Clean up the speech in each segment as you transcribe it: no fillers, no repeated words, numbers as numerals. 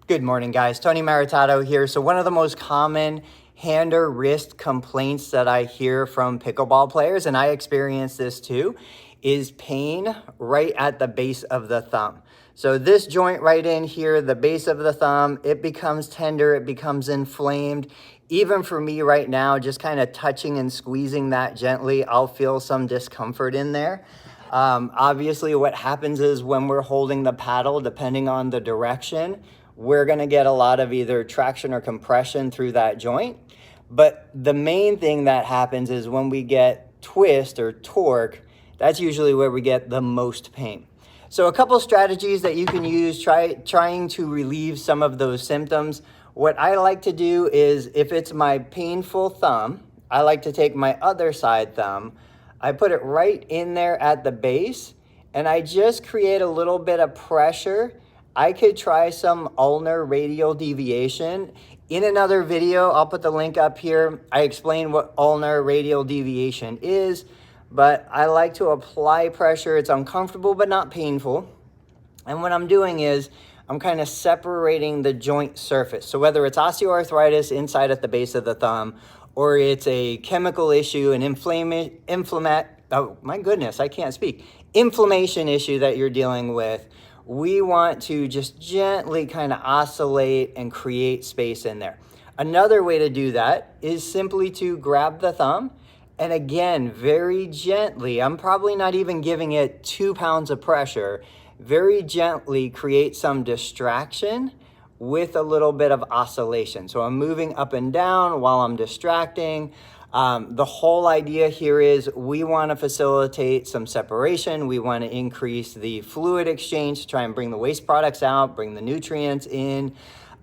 Good morning, guys. Tony Maritato here. So one of the most common hand or wrist complaints that I hear from pickleball players, and I experience this too, is pain right at the base of the thumb. So this joint right in here, the base of the thumb, it becomes tender, it becomes inflamed. Even for me right now, just kind of touching and squeezing that gently, I'll feel some discomfort in there. Obviously, what happens is when we're holding the paddle, depending on the direction, we're going to get a lot of either traction or compression through that joint. But the main thing that happens is when we get twist or torque, that's usually where we get the most pain. So a couple strategies that you can use trying to relieve some of those symptoms. What I like to do is, if it's my painful thumb, I like to take my other side thumb, I put it right in there at the base, and I just create a little bit of pressure. I could try some ulnar radial deviation. In another video, I'll put the link up here, I explain what ulnar radial deviation is, but I like to apply pressure. It's uncomfortable but not painful. And what I'm doing is I'm kind of separating the joint surface. So whether it's osteoarthritis inside at the base of the thumb, or it's a chemical issue, an inflammation issue that you're dealing with, we want to just gently kind of oscillate and create space in there. Another way to do that is simply to grab the thumb and, again, very gently, I'm probably not even giving it 2 pounds of pressure, very gently create some distraction with a little bit of oscillation. So I'm moving up and down while I'm distracting. The whole idea here is we want to facilitate some separation. We want to increase the fluid exchange to try and bring the waste products out, bring the nutrients in.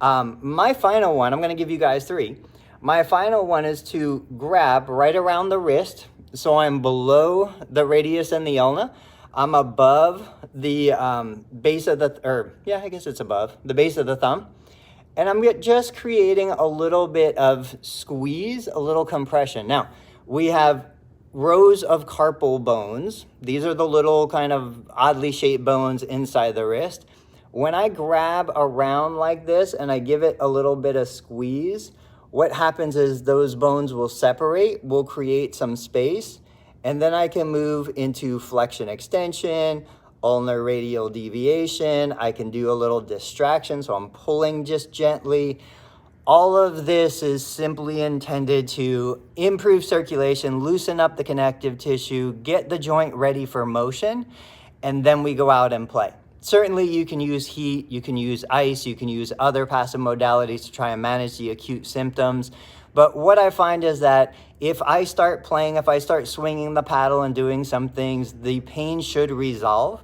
My final one, I'm going to give you guys 3. My final one is to grab right around the wrist. So I'm below the radius and the ulna. I'm above the base of the, above the base of the thumb. And I'm just creating a little bit of squeeze, a little compression. Now, we have rows of carpal bones. These are the little kind of oddly shaped bones inside the wrist. When I grab around like this and I give it a little bit of squeeze, what happens is those bones will separate, will create some space, and then I can move into flexion extension, ulnar radial deviation. I can do a little distraction, so I'm pulling just gently. All of this is simply intended to improve circulation, loosen up the connective tissue, get the joint ready for motion, and then we go out and play. Certainly you can use heat, you can use ice, you can use other passive modalities to try and manage the acute symptoms. But what I find is that if I start playing, if I start swinging the paddle and doing some things, the pain should resolve.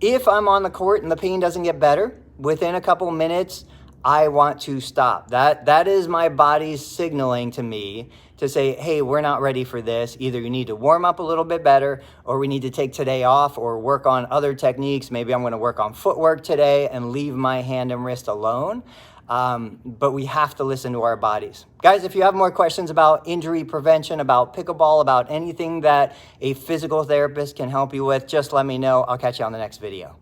If I'm on the court and the pain doesn't get better, within a couple minutes, I want to stop. That is my body signaling to me to say, hey, we're not ready for this. Either you need to warm up a little bit better, or we need to take today off or work on other techniques. Maybe I'm going to work on footwork today and leave my hand and wrist alone. But we have to listen to our bodies. Guys, if you have more questions about injury prevention, about pickleball, about anything that a physical therapist can help you with, just let me know. I'll catch you on the next video.